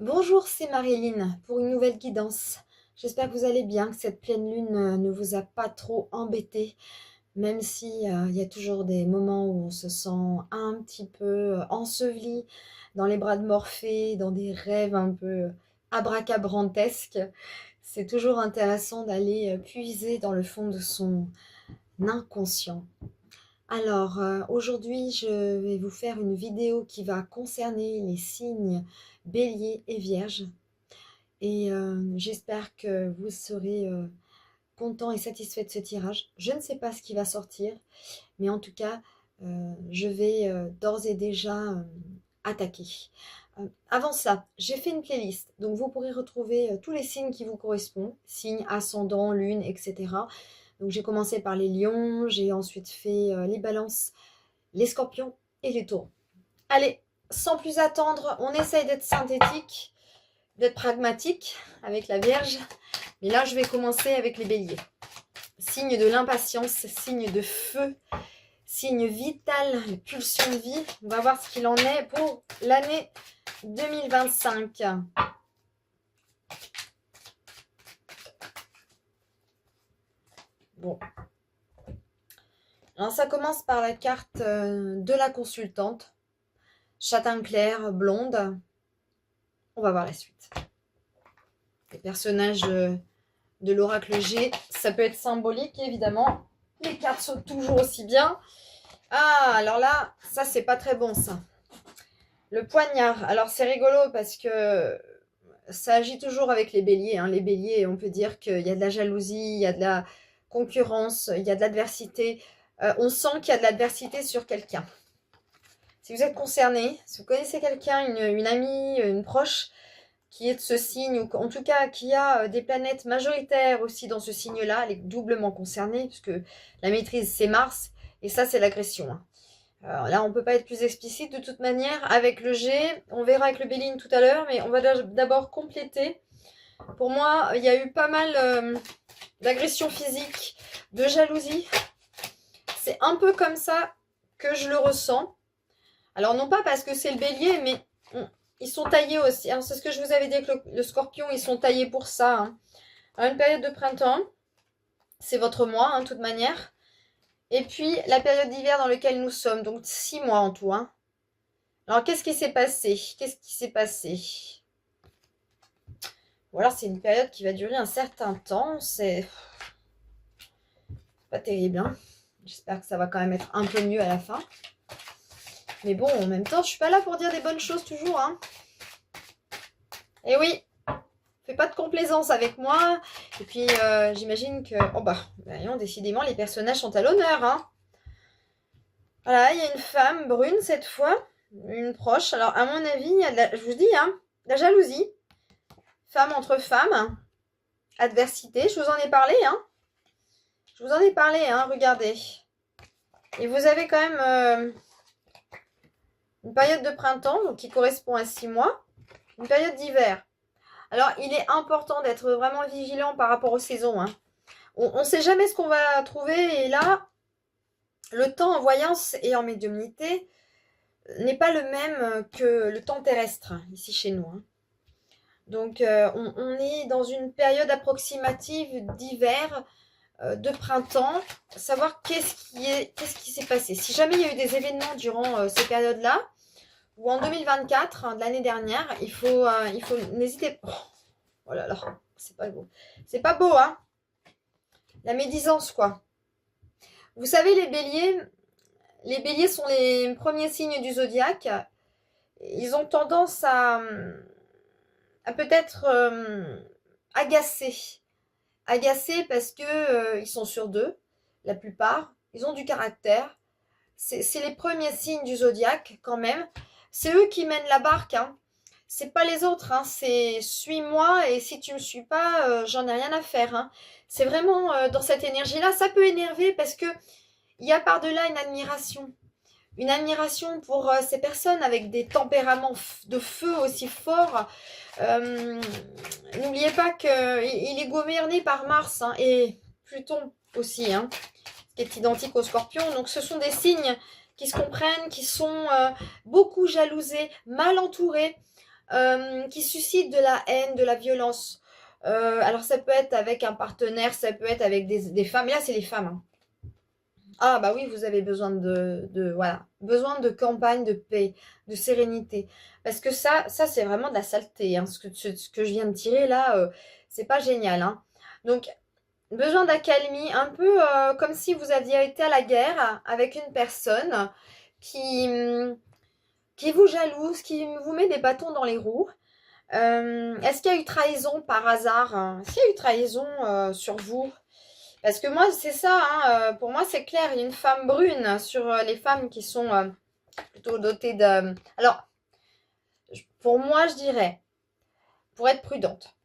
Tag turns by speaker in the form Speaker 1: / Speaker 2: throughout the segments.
Speaker 1: Bonjour, c'est Marilyn pour une nouvelle guidance. J'espère que vous allez bien, que cette pleine lune ne vous a pas trop embêté, même si il y a toujours des moments où on se sent un petit peu enseveli dans les bras de Morphée, dans des rêves un peu abracabrantesques. C'est toujours intéressant d'aller puiser dans le fond de son inconscient. Alors, aujourd'hui, je vais vous faire une vidéo qui va concerner les signes Bélier et Vierge. Et j'espère que vous serez content et satisfait de ce tirage. Je ne sais pas ce qui va sortir, mais en tout cas, je vais d'ores et déjà attaquer. Avant ça, j'ai fait une playlist, donc vous pourrez retrouver tous les signes qui vous correspondent, signes, ascendant, lune, etc. Donc j'ai commencé par les lions, j'ai ensuite fait les balances, les scorpions et les taureaux. Allez, sans plus attendre, on essaye d'être synthétique, d'être pragmatique avec la Vierge. Mais là, je vais commencer avec les béliers. Signe de l'impatience, signe de feu, signe vital, pulsion de vie. On va voir ce qu'il en est pour l'année 2025. Bon. Alors, ça commence par la carte de la consultante. Châtain clair, blonde. On va voir la suite. Les personnages de l'oracle G, ça peut être symbolique, évidemment. Les cartes sautent toujours aussi bien. Ah, alors là, ça, c'est pas très bon, ça. Le poignard. Alors, c'est rigolo parce que ça agit toujours avec les béliers. Les béliers, on peut dire qu'il y a de la jalousie, il y a de la concurrence, il y a de l'adversité. On sent qu'il y a de l'adversité sur quelqu'un. Si vous êtes concerné, si vous connaissez quelqu'un, une amie, une proche, qui est de ce signe, ou en tout cas qui a des planètes majoritaires aussi dans ce signe-là, elle est doublement concernée, puisque la maîtrise c'est Mars, et ça c'est l'agression. Alors là on ne peut pas être plus explicite de toute manière. Avec le G, on verra avec le Béline tout à l'heure, mais on va d'abord compléter. Pour moi, il y a eu pas mal d'agression physique, de jalousie. C'est un peu comme ça que je le ressens. Alors non pas parce que c'est le Bélier, mais ils sont taillés aussi. C'est ce que je vous avais dit avec le Scorpion, ils sont taillés pour ça. Alors, une période de printemps, c'est votre mois, de toute manière. Et puis, la période d'hiver dans laquelle nous sommes, donc 6 mois en tout. Alors, qu'est-ce qui s'est passé? Ou alors, c'est une période qui va durer un certain temps. C'est pas terrible. J'espère que ça va quand même être un peu mieux à la fin. Mais bon, en même temps, je suis pas là pour dire des bonnes choses toujours. Et oui, fais pas de complaisance avec moi. Et puis, j'imagine que... Oh bah, voyons, décidément, les personnages sont à l'honneur. Voilà, il y a une femme brune cette fois, une proche. Alors, à mon avis, il y a de la, je vous dis, de la jalousie. Femme entre femmes. Adversité, je vous en ai parlé. Je vous en ai parlé, regardez. Et vous avez quand même une période de printemps, donc qui correspond à 6 mois. Une période d'hiver. Alors, il est important d'être vraiment vigilant par rapport aux saisons. On ne sait jamais ce qu'on va trouver. Et là, le temps en voyance et en médiumnité n'est pas le même que le temps terrestre, ici chez nous. Donc, on est dans une période approximative d'hiver, de printemps. Savoir qu'est-ce qui s'est passé. Si jamais il y a eu des événements durant ces périodes-là, ou en 2024, de l'année dernière, il faut n'hésiter pas. Oh là là, c'est pas beau. C'est pas beau, La médisance, quoi. Vous savez, les béliers sont les premiers signes du zodiaque. Ils ont tendance à peut-être agacer. Agacer parce que ils sont sur d'eux, la plupart. Ils ont du caractère. C'est les premiers signes du zodiaque, quand même. C'est eux qui mènent la barque, C'est pas les autres, c'est suis-moi et si tu me suis pas, j'en ai rien à faire. C'est vraiment dans cette énergie-là. Ça peut énerver parce que il y a par-delà une admiration. Une admiration pour ces personnes avec des tempéraments de feu aussi forts. N'oubliez pas qu'il est gouverné par Mars et Pluton aussi, qui est identique au Scorpion. Donc ce sont des signes qui se comprennent, qui sont beaucoup jalousés, mal entourés. qui suscite de la haine, de la violence. Alors ça peut être avec un partenaire, ça peut être avec des femmes. Mais là, c'est les femmes, hein. Ah bah oui, vous avez besoin voilà, besoin de campagne, de paix, de sérénité. Parce que ça c'est vraiment de la saleté, hein. Ce que je viens de tirer là, c'est pas génial, hein. Donc, besoin d'accalmie, un peu comme si vous aviez été à la guerre avec une personne qui, qui vous jalouse, qui vous met des bâtons dans les roues. Est-ce qu'il y a eu trahison par hasard, hein? Est-ce qu'il y a eu trahison sur vous? Parce que moi, c'est ça, hein, pour moi, c'est clair. Il y a une femme brune sur les femmes qui sont plutôt dotées de... Alors, pour moi, je dirais, pour être prudente,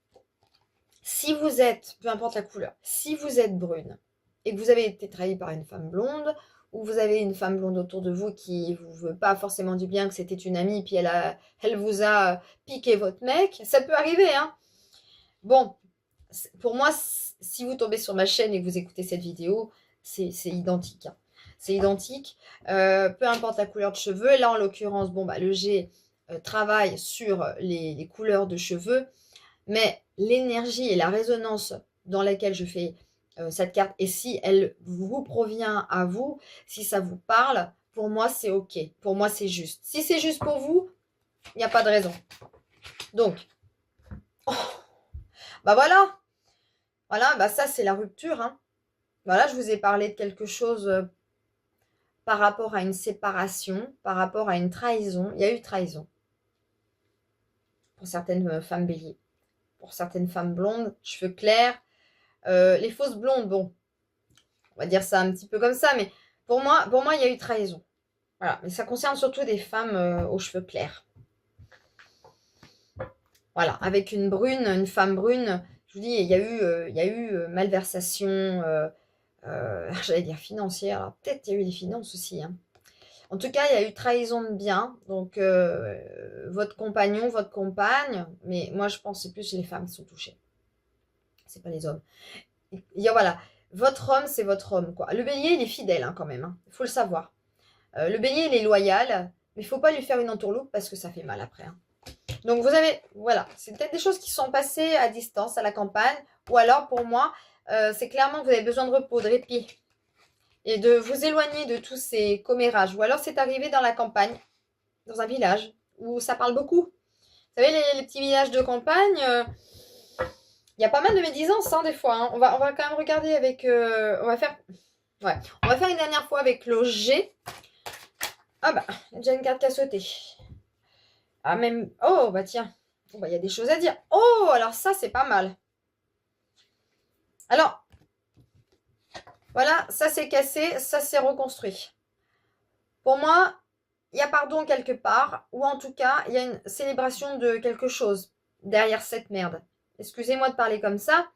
Speaker 1: si vous êtes, peu importe la couleur, si vous êtes brune et que vous avez été trahi par une femme blonde, ou vous avez une femme blonde autour de vous qui vous veut pas forcément du bien, que c'était une amie, puis elle vous a piqué votre mec, ça peut arriver, hein. Bon, pour moi, si vous tombez sur ma chaîne et que vous écoutez cette vidéo, c'est identique, hein. C'est identique. Peu importe la couleur de cheveux. Là, en l'occurrence, bon, bah, le G travaille sur les couleurs de cheveux. Mais l'énergie et la résonance dans laquelle je fais cette carte, et si elle vous provient à vous, si ça vous parle, pour moi, c'est OK. Pour moi, c'est juste. Si c'est juste pour vous, il n'y a pas de raison. Donc, oh, bah voilà. Voilà, bah ça, c'est la rupture, hein. Voilà, je vous ai parlé de quelque chose par rapport à une séparation, par rapport à une trahison. Il y a eu trahison pour certaines femmes béliers, pour certaines femmes blondes, cheveux clairs. Les fausses blondes, bon, on va dire ça un petit peu comme ça, mais pour moi, il y a eu trahison. Voilà, mais ça concerne surtout des femmes aux cheveux clairs. Voilà, avec une femme brune, je vous dis, il y a eu malversation, j'allais dire financière, alors peut-être il y a eu les finances aussi, hein. En tout cas, il y a eu trahison de biens, donc votre compagnon, votre compagne, mais moi je pense que c'est plus les femmes qui sont touchées. C'est pas les hommes. Il y a, voilà, votre homme, c'est votre homme, quoi. Le bélier, il est fidèle, hein, quand même, hein. Il faut le savoir. Le bélier, il est loyal, mais il faut pas lui faire une entourloupe parce que ça fait mal après, hein. Donc, vous avez, voilà, c'est peut-être des choses qui sont passées à distance, à la campagne, ou alors, pour moi, c'est clairement que vous avez besoin de repos, de répit, et de vous éloigner de tous ces commérages. Ou alors, c'est arrivé dans la campagne, dans un village, où ça parle beaucoup. Vous savez, les petits villages de campagne... il y a pas mal de médisance, hein, des fois, hein. On va quand même regarder avec... on va faire une dernière fois avec le G. Ah bah, il y a déjà une carte qui a sauté. Ah, même... Oh, bah tiens. Oh, bah, il y a des choses à dire. Oh, alors ça, c'est pas mal. Alors, voilà, ça c'est cassé, ça c'est reconstruit. Pour moi, il y a pardon quelque part, ou en tout cas, il y a une célébration de quelque chose derrière cette merde. Excusez-moi de parler comme ça.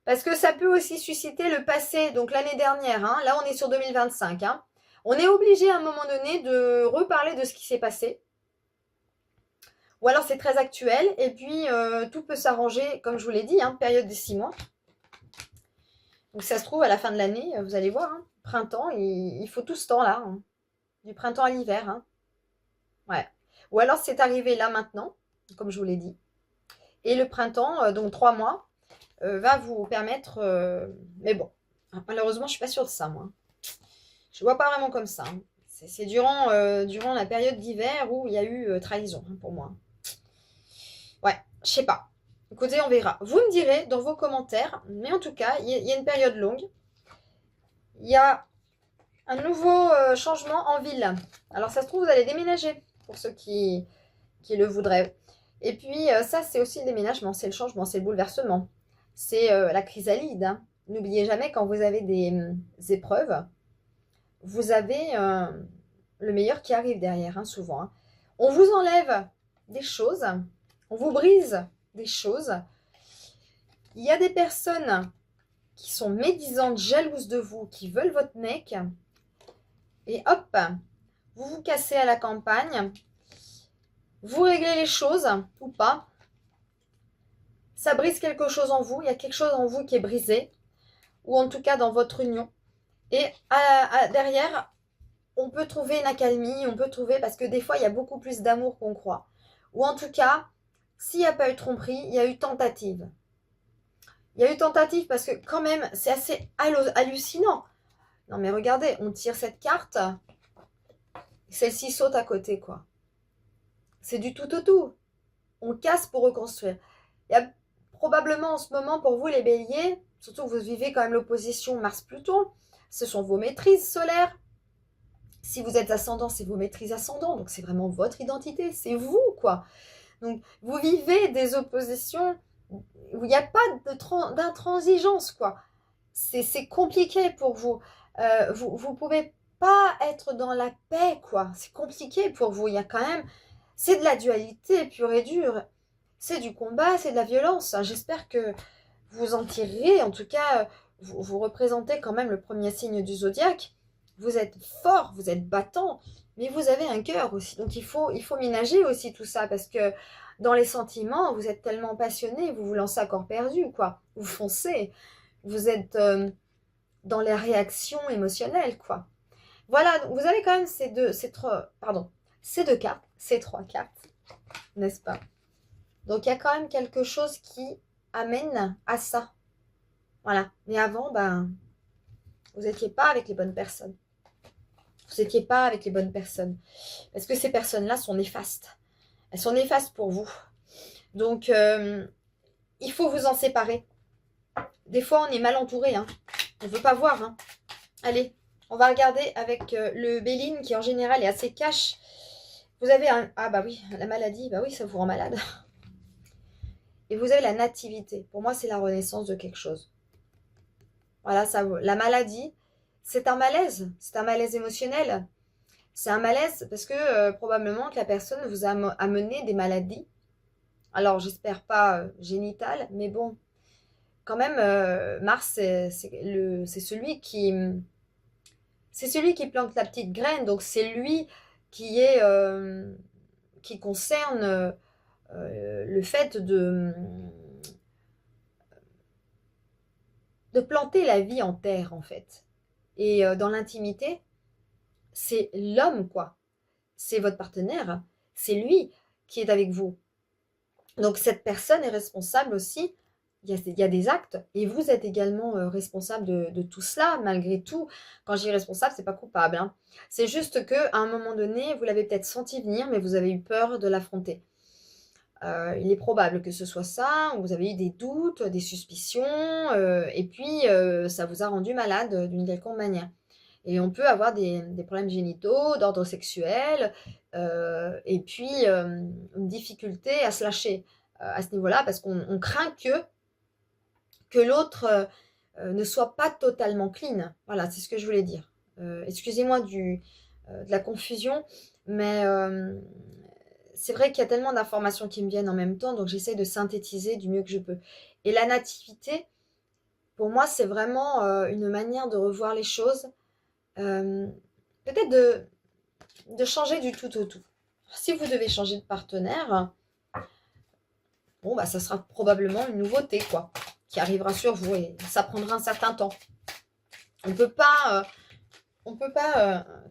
Speaker 1: Parce que ça peut aussi susciter le passé, donc l'année dernière, hein. Là, on est sur 2025, hein. On est obligé à un moment donné de reparler de ce qui s'est passé. Ou alors c'est très actuel, et puis tout peut s'arranger, comme je vous l'ai dit, hein, période de 6 mois. Donc ça se trouve, à la fin de l'année, vous allez voir, hein, printemps, il faut tout ce temps-là, hein, du printemps à l'hiver, hein. Ouais. Ou alors c'est arrivé là maintenant, comme je vous l'ai dit. Et le printemps, donc 3 mois, va vous permettre... mais bon, malheureusement, je suis pas sûre de ça, moi. Je vois pas vraiment comme ça, hein. C'est durant la période d'hiver où il y a eu trahison, hein, pour moi. Ouais, je sais pas. Écoutez, on verra. Vous me direz dans vos commentaires, mais en tout cas, il y a une période longue. Il y a un nouveau changement en ville. Alors, ça se trouve, vous allez déménager, pour ceux qui le voudraient. Et puis, ça, c'est aussi le déménagement, c'est le changement, c'est le bouleversement. C'est la chrysalide, hein. N'oubliez jamais, quand vous avez des épreuves, vous avez le meilleur qui arrive derrière, hein, souvent, hein. On vous enlève des choses, on vous brise des choses. Il y a des personnes qui sont médisantes, jalouses de vous, qui veulent votre mec. Et hop, vous vous cassez à la campagne. Vous réglez les choses ou pas. Ça brise quelque chose en vous. Il y a quelque chose en vous qui est brisé. Ou en tout cas dans votre union. Et derrière, on peut trouver une accalmie. On peut trouver, parce que des fois, il y a beaucoup plus d'amour qu'on croit. Ou en tout cas, s'il n'y a pas eu tromperie, il y a eu tentative. Il y a eu tentative parce que quand même, c'est assez hallucinant. Non mais regardez, on tire cette carte, celle-ci saute à côté, quoi. C'est du tout au tout. On casse pour reconstruire. Il y a probablement en ce moment pour vous les béliers, surtout que vous vivez quand même l'opposition Mars-Pluton, ce sont vos maîtrises solaires. Si vous êtes ascendant, c'est vos maîtrises ascendants, donc c'est vraiment votre identité, c'est vous, quoi. Donc vous vivez des oppositions où il n'y a pas d'intransigeance, quoi. C'est compliqué pour vous. Vous pouvez pas être dans la paix, quoi. C'est compliqué pour vous. Il y a quand même... C'est de la dualité pure et dure. C'est du combat, c'est de la violence. J'espère que vous en tirerez. En tout cas, vous représentez quand même le premier signe du zodiaque. Vous êtes fort, vous êtes battant, mais vous avez un cœur aussi. Donc il faut ménager aussi tout ça parce que dans les sentiments, vous êtes tellement passionné, vous vous lancez à corps perdu, quoi. Vous foncez. Vous êtes dans les réactions émotionnelles, quoi. Voilà, donc vous avez quand même ces deux cartes, ces trois cartes, n'est-ce pas? Donc il y a quand même quelque chose qui amène à ça. Voilà. Mais avant, ben, vous n'étiez pas avec les bonnes personnes. Vous n'étiez pas avec les bonnes personnes. Parce que ces personnes-là sont néfastes. Elles sont néfastes pour vous. Donc, il faut vous en séparer. Des fois, on est mal entouré. Hein. On ne veut pas voir. Hein. Allez, on va regarder avec le Béline qui, en général, est assez cash. Vous avez un... Ah bah oui, la maladie. Bah oui, ça vous rend malade. Et vous avez la nativité. Pour moi, c'est la renaissance de quelque chose. Voilà, ça, la maladie, c'est un malaise. C'est un malaise émotionnel. C'est un malaise parce que probablement que la personne vous a amené des maladies. Alors, j'espère pas génitales, mais bon, quand même, Mars, c'est celui qui... C'est celui qui plante la petite graine. Donc, c'est lui qui est... qui concerne le fait de planter la vie en terre, en fait. Et dans l'intimité, c'est l'homme, quoi. C'est votre partenaire. C'est lui qui est avec vous. Donc, cette personne est responsable aussi. Il y a des actes. Et vous êtes également responsable de tout cela, malgré tout. Quand je dis responsable, c'est pas coupable. Hein. C'est juste qu'à un moment donné, vous l'avez peut-être senti venir, mais vous avez eu peur de l'affronter. Il est probable que ce soit ça, vous avez eu des doutes, des suspicions, et puis ça vous a rendu malade d'une quelconque manière. Et on peut avoir des problèmes génitaux, d'ordre sexuel, et puis une difficulté à se lâcher à ce niveau-là, parce qu'on craint que l'autre ne soit pas totalement clean. Voilà, c'est ce que je voulais dire. Excusez-moi de la confusion, mais c'est vrai qu'il y a tellement d'informations qui me viennent en même temps, donc j'essaie de synthétiser du mieux que je peux. Et la nativité, pour moi, c'est vraiment une manière de revoir les choses, peut-être de changer du tout au tout. Si vous devez changer de partenaire, bon, bah, ça sera probablement une nouveauté, quoi, qui arrivera sur vous, et ça prendra un certain temps. On peut pas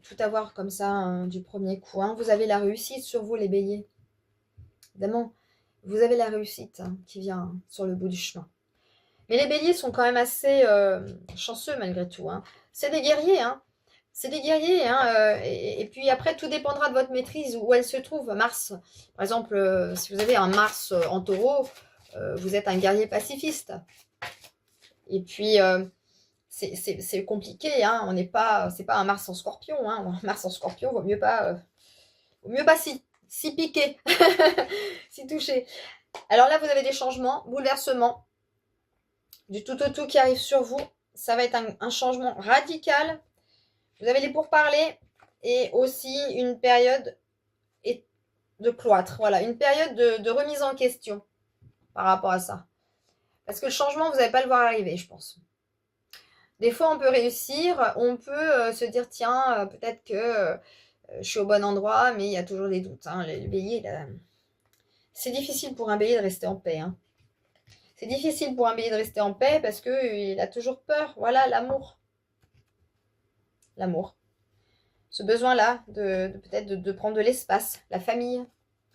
Speaker 1: tout avoir comme ça hein, du premier coup. Hein. Vous avez la réussite sur vous, les béliers. Évidemment, vous avez la réussite hein, qui vient sur le bout du chemin. Mais les béliers sont quand même assez chanceux malgré tout. Hein. C'est des guerriers. Hein. C'est des guerriers. Hein, et puis après, tout dépendra de votre maîtrise, où elle se trouve. Mars, par exemple, si vous avez un Mars en taureau, vous êtes un guerrier pacifiste. Et puis... c'est compliqué, hein. On n'est pas, c'est pas un Mars en Scorpion, hein. Un Mars en Scorpion, vaut mieux pas si piquer, si toucher. Alors là, vous avez des changements, bouleversements, du tout au tout qui arrive sur vous. Ça va être un changement radical. Vous avez les pourparlers et aussi une période de cloître. Voilà, une période de remise en question par rapport à ça. Parce que le changement, vous n'allez pas le voir arriver, je pense. Des fois, on peut réussir, on peut se dire, tiens, peut-être que je suis au bon endroit, mais il y a toujours des doutes. Hein. Le bélier, c'est difficile pour un bélier de rester en paix. Hein. C'est difficile pour un bélier de rester en paix parce qu'il a toujours peur. Voilà, l'amour. L'amour. Ce besoin-là, peut-être de prendre de l'espace. La famille.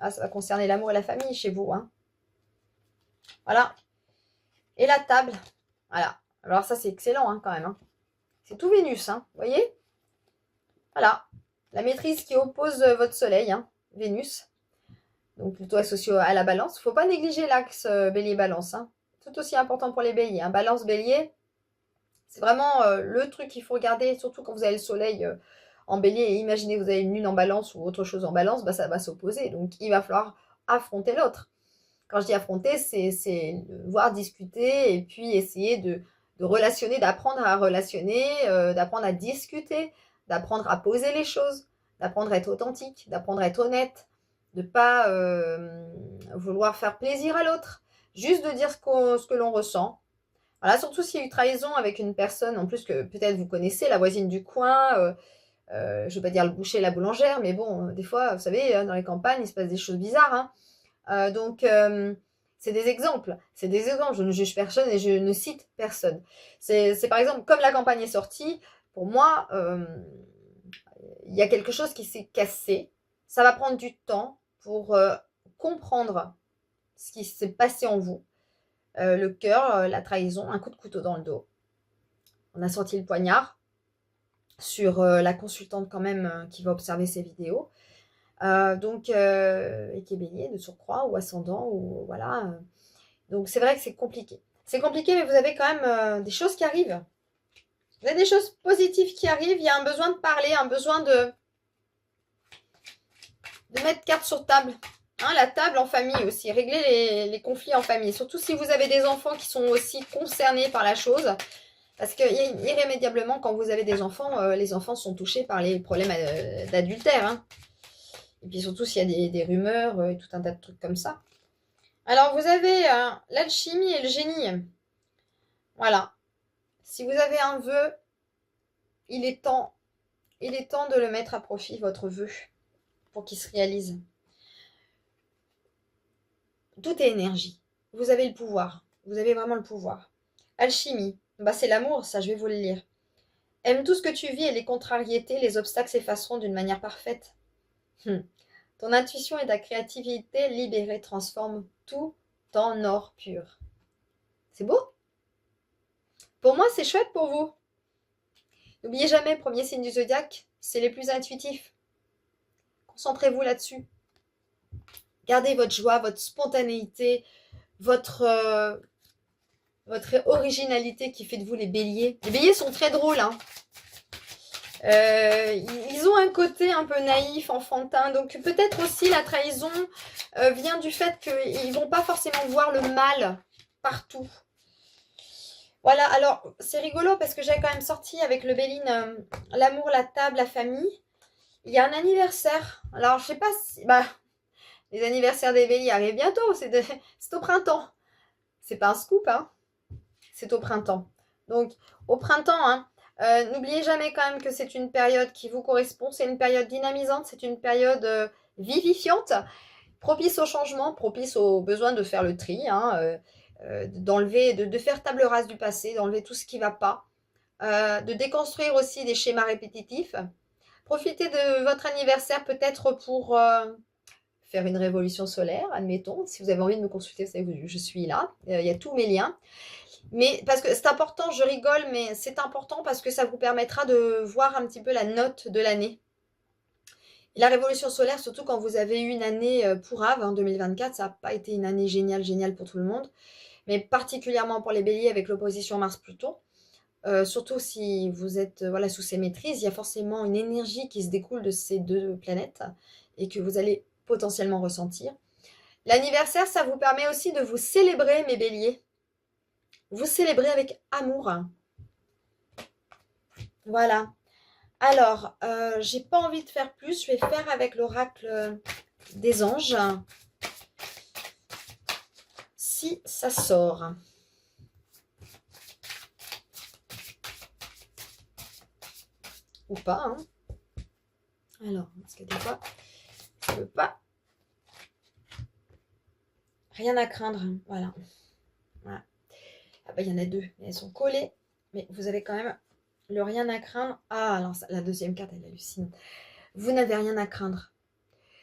Speaker 1: Ah, ça va concerner l'amour et la famille chez vous. Hein. Voilà. Et la table. Voilà. Alors ça, c'est excellent hein, quand même. Hein. C'est tout Vénus. Hein, vous voyez? Voilà. La maîtrise qui oppose votre soleil. Hein, Vénus. Donc plutôt associé à la balance. Il ne faut pas négliger l'axe bélier-balance. Hein. Tout aussi important pour les béliers. Hein. Balance-bélier, c'est vraiment le truc qu'il faut regarder, surtout quand vous avez le soleil en bélier. Et imaginez vous avez une lune en balance ou autre chose en balance, bah, ça va s'opposer. Donc il va falloir affronter l'autre. Quand je dis affronter, c'est voir, discuter et puis essayer de relationner, d'apprendre à relationner, d'apprendre à discuter, d'apprendre à poser les choses, d'apprendre à être authentique, d'apprendre à être honnête, de ne pas vouloir faire plaisir à l'autre, juste de dire ce que l'on ressent. Voilà, surtout s'il y a eu trahison avec une personne, en plus que peut-être vous connaissez, la voisine du coin, je ne veux pas dire le boucher, la boulangère, mais bon, des fois, vous savez, dans les campagnes, il se passe des choses bizarres. Hein. Donc, c'est des exemples. C'est des exemples. Je ne juge personne et je ne cite personne. C'est par exemple, comme la campagne est sortie, pour moi, il y a quelque chose qui s'est cassé. Ça va prendre du temps pour comprendre ce qui s'est passé en vous. Le cœur, la trahison, un coup de couteau dans le dos. On a sorti le poignard sur la consultante quand même qui va observer ces vidéos. Donc, et qui est bélier de surcroît ou ascendant, ou voilà. Donc, c'est vrai que c'est compliqué. C'est compliqué, mais vous avez quand même des choses qui arrivent. Vous avez des choses positives qui arrivent. Il y a un besoin de parler, un besoin de mettre carte sur table. Hein, la table en famille aussi. Régler les conflits en famille. Surtout si vous avez des enfants qui sont aussi concernés par la chose. Parce que irrémédiablement, quand vous avez des enfants, les enfants sont touchés par les problèmes d'adultère. Hein. Et puis surtout s'il y a des rumeurs et tout un tas de trucs comme ça. Alors vous avez l'alchimie et le génie. Voilà. Si vous avez un vœu, il est temps de le mettre à profit, votre vœu, pour qu'il se réalise. Tout est énergie. Vous avez le pouvoir. Vous avez vraiment le pouvoir. Alchimie. Bah, c'est l'amour, ça, je vais vous le lire. Aime tout ce que tu vis et les contrariétés, les obstacles s'effaceront d'une manière parfaite. Ton intuition et ta créativité libérée transforment tout en or pur. C'est beau? Pour moi, c'est chouette pour vous. N'oubliez jamais, premier signe du zodiaque, c'est les plus intuitifs. Concentrez-vous là-dessus. Gardez votre joie, votre spontanéité, votre originalité qui fait de vous les béliers. Les béliers sont très drôles. Hein. Ils ont un côté un peu naïf, enfantin. Donc peut-être aussi la trahison vient du fait qu'ils ne vont pas forcément voir le mal partout. Voilà, alors c'est rigolo parce que j'ai quand même sorti avec le Béline l'amour, la table, la famille. Il y a un anniversaire. Alors je sais pas si... Bah, les anniversaires des Béliers arrivent bientôt. C'est au printemps. C'est pas un scoop, hein. C'est au printemps. Donc au printemps, hein, n'oubliez jamais quand même que c'est une période qui vous correspond. C'est une période dynamisante. C'est une période vivifiante. Propice au changement, propice au besoin de faire le tri. Hein, d'enlever, de faire table rase du passé, d'enlever tout ce qui ne va pas, de déconstruire aussi des schémas répétitifs. Profitez de votre anniversaire peut-être pour faire une révolution solaire, admettons. Si vous avez envie de me consulter, vous savez, je suis là. Il y a tous mes liens. Mais parce que c'est important, je rigole, mais c'est important parce que ça vous permettra de voir un petit peu la note de l'année. La révolution solaire, surtout quand vous avez eu une année pourrave, hein, 2024, ça n'a pas été une année géniale pour tout le monde. Mais particulièrement pour les béliers avec l'opposition Mars-Pluton. Surtout si vous êtes sous ces maîtrises, il y a forcément une énergie qui se découle de ces deux planètes et que vous allez potentiellement ressentir. L'anniversaire, ça vous permet aussi de vous célébrer, mes béliers. Vous célébrer avec amour. Voilà. Alors, j'ai pas envie de faire plus. Je vais faire avec l'oracle des anges. Si ça sort. Ou pas, hein. Alors, parce que des fois, je peux pas. Rien à craindre, voilà. Ah bah, il y en a deux, elles sont collées, mais vous avez quand même le rien à craindre. Ah, alors la deuxième carte, elle hallucine. Vous n'avez rien à craindre.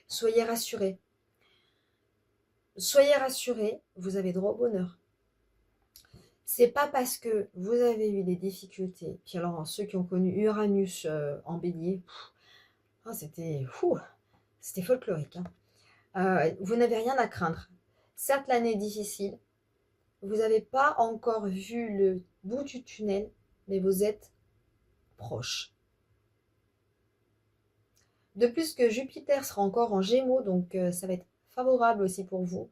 Speaker 1: Soyez rassurés. soyez rassurés, vous avez droit au bonheur. C'est pas parce que vous avez eu des difficultés, puis alors ceux qui ont connu Uranus en bélier, c'était folklorique. Vous n'avez rien à craindre. Certes, l'année est difficile, vous n'avez pas encore vu le bout du tunnel, mais vous êtes proche. De plus que Jupiter sera encore en Gémeaux, donc ça va être favorable aussi pour vous,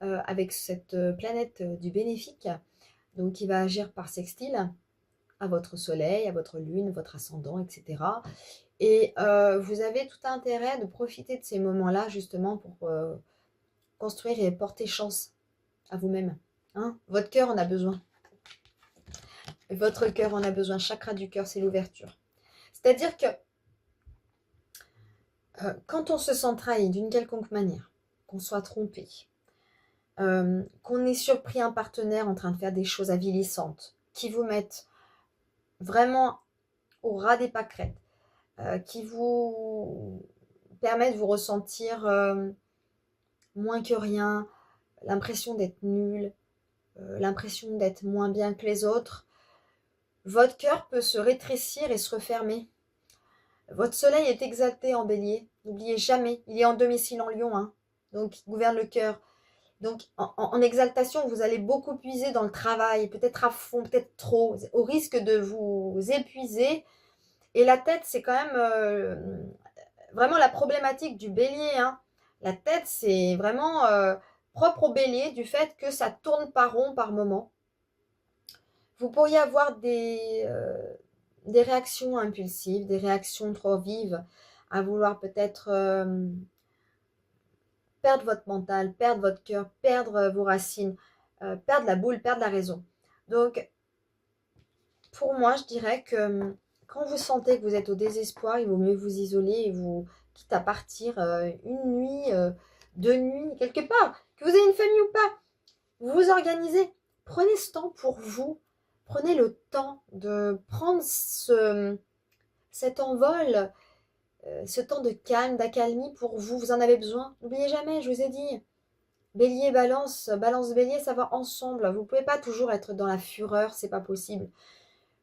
Speaker 1: avec cette planète du bénéfique, donc qui va agir par sextile à votre soleil, à votre lune, votre ascendant, etc. Et vous avez tout intérêt de profiter de ces moments-là justement pour construire et porter chance à vous-même. Hein, votre cœur en a besoin. Votre cœur en a besoin. Chakra du cœur, c'est l'ouverture. C'est-à-dire que quand on se sent trahi d'une quelconque manière, qu'on soit trompé, qu'on ait surpris un partenaire en train de faire des choses avilissantes, qui vous mettent vraiment au ras des pâquerettes, qui vous permettent de vous ressentir moins que rien, l'impression d'être nul, l'impression d'être moins bien que les autres, votre cœur peut se rétrécir et se refermer. Votre soleil est exalté en bélier, n'oubliez jamais, il est en domicile en lion, hein, donc il gouverne le cœur. Donc en exaltation, vous allez beaucoup puiser dans le travail, peut-être à fond, peut-être trop, au risque de vous épuiser. Et la tête, c'est quand même vraiment la problématique du bélier, hein. La tête, c'est vraiment propre au bélier du fait que ça tourne pas rond par moment. Vous pourriez avoir des réactions impulsives, des réactions trop vives, à vouloir peut-être perdre votre mental, perdre votre cœur, perdre vos racines, perdre la boule, perdre la raison. Donc, pour moi, je dirais que quand vous sentez que vous êtes au désespoir, il vaut mieux vous isoler et vous, quitte à partir une nuit, 2 nuits, quelque part, que vous ayez une famille ou pas, vous vous organisez. Prenez ce temps pour vous. Prenez le temps de prendre cet envol, ce temps de calme, d'accalmie pour vous. Vous en avez besoin. N'oubliez jamais, je vous ai dit, bélier, balance, balance, bélier, ça va ensemble. Vous ne pouvez pas toujours être dans la fureur, c'est pas possible.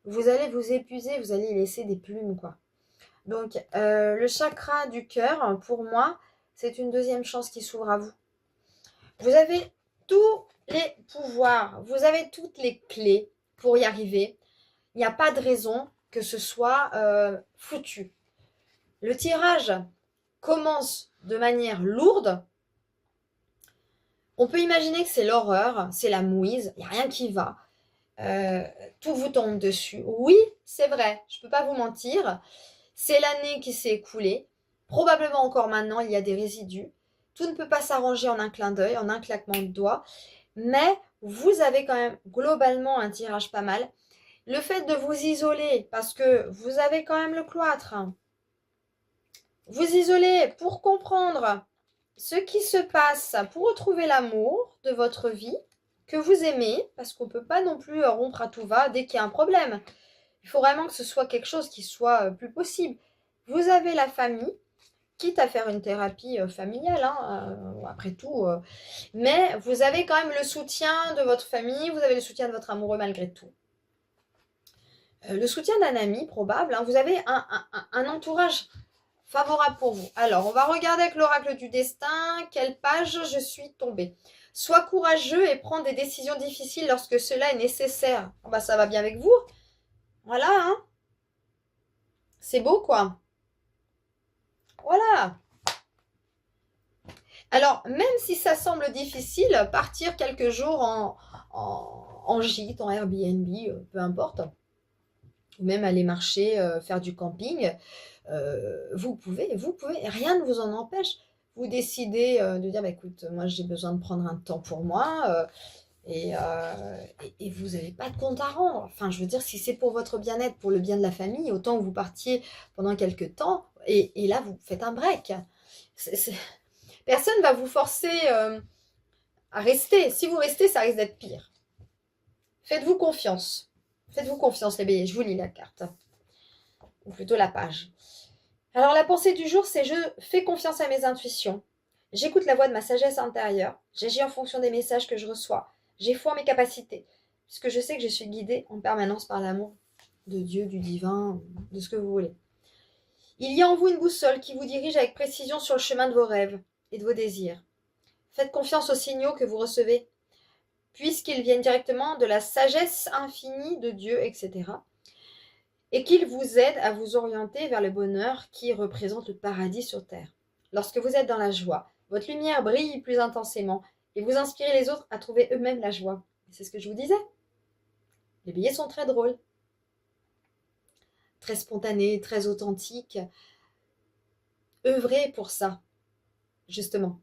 Speaker 1: Vous allez vous épuiser, vous allez laisser des plumes, quoi. Donc, le chakra du cœur, pour moi, c'est une deuxième chance qui s'ouvre à vous. Vous avez tous les pouvoirs, vous avez toutes les clés pour y arriver. Il n'y a pas de raison que ce soit foutu. Le tirage commence de manière lourde. On peut imaginer que c'est l'horreur, c'est la mouise, il n'y a rien qui va. Tout vous tombe dessus. Oui, c'est vrai, je ne peux pas vous mentir. C'est l'année qui s'est écoulée. Probablement encore maintenant, il y a des résidus. Tout ne peut pas s'arranger en un clin d'œil, en un claquement de doigts. Mais vous avez quand même globalement un tirage pas mal. Le fait de vous isoler, parce que vous avez quand même le cloître, vous isoler pour comprendre ce qui se passe, pour retrouver l'amour de votre vie, que vous aimez, parce qu'on ne peut pas non plus rompre à tout va dès qu'il y a un problème. Il faut vraiment que ce soit quelque chose qui soit plus possible. Vous avez la famille, quitte à faire une thérapie familiale, hein, après tout. Mais vous avez quand même le soutien de votre famille, vous avez le soutien de votre amoureux malgré tout. Le soutien d'un ami probable, hein, vous avez un entourage favorable pour vous. Alors, on va regarder avec l'oracle du destin, quelle page je suis tombée. Sois courageux et prends des décisions difficiles lorsque cela est nécessaire. Oh bah, ça va bien avec vous. Voilà, hein. C'est beau, quoi. Voilà. Alors, même si ça semble difficile, partir quelques jours en gîte, en Airbnb, peu importe, ou même aller marcher, faire du camping, vous pouvez, rien ne vous en empêche. Vous décidez de dire, bah, écoute, moi j'ai besoin de prendre un temps pour moi, et vous n'avez pas de compte à rendre. Enfin, je veux dire, si c'est pour votre bien-être, pour le bien de la famille, autant que vous partiez pendant quelques temps, et là, vous faites un break. Personne ne va vous forcer à rester. Si vous restez, ça risque d'être pire. Faites-vous confiance. Faites-vous confiance, les béliers. Je vous lis la carte. Ou plutôt la page. Alors, la pensée du jour, c'est « Je fais confiance à mes intuitions. J'écoute la voix de ma sagesse intérieure. J'agis en fonction des messages que je reçois. J'ai foi en mes capacités, puisque je sais que je suis guidée en permanence par l'amour de Dieu, du divin, de ce que vous voulez. Il y a en vous une boussole qui vous dirige avec précision sur le chemin de vos rêves et de vos désirs. Faites confiance aux signaux que vous recevez, puisqu'ils viennent directement de la sagesse infinie de Dieu, etc. Et qu'ils vous aident à vous orienter vers le bonheur qui représente le paradis sur terre. Lorsque vous êtes dans la joie, votre lumière brille plus intensément et vous inspirez les autres à trouver eux-mêmes la joie. C'est ce que je vous disais. Les billets sont très drôles, très spontanés, très authentiques. Œuvrez pour ça, justement.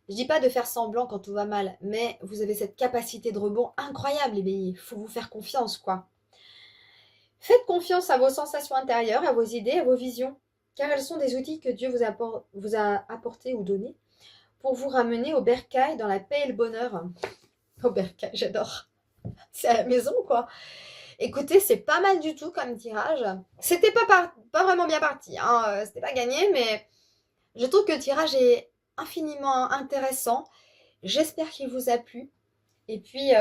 Speaker 1: Je dis pas de faire semblant quand tout va mal, mais vous avez cette capacité de rebond incroyable, les béliers. Il faut vous faire confiance, quoi. Faites confiance à vos sensations intérieures, à vos idées, à vos visions, car elles sont des outils que Dieu vous a apportés ou donnés pour vous ramener au bercail dans la paix et le bonheur. Au bercail, j'adore. C'est à la maison, quoi. Écoutez, c'est pas mal du tout comme tirage. C'était pas vraiment bien parti, hein. C'était pas gagné, mais je trouve que le tirage est infiniment intéressant. J'espère qu'il vous a plu. Et puis,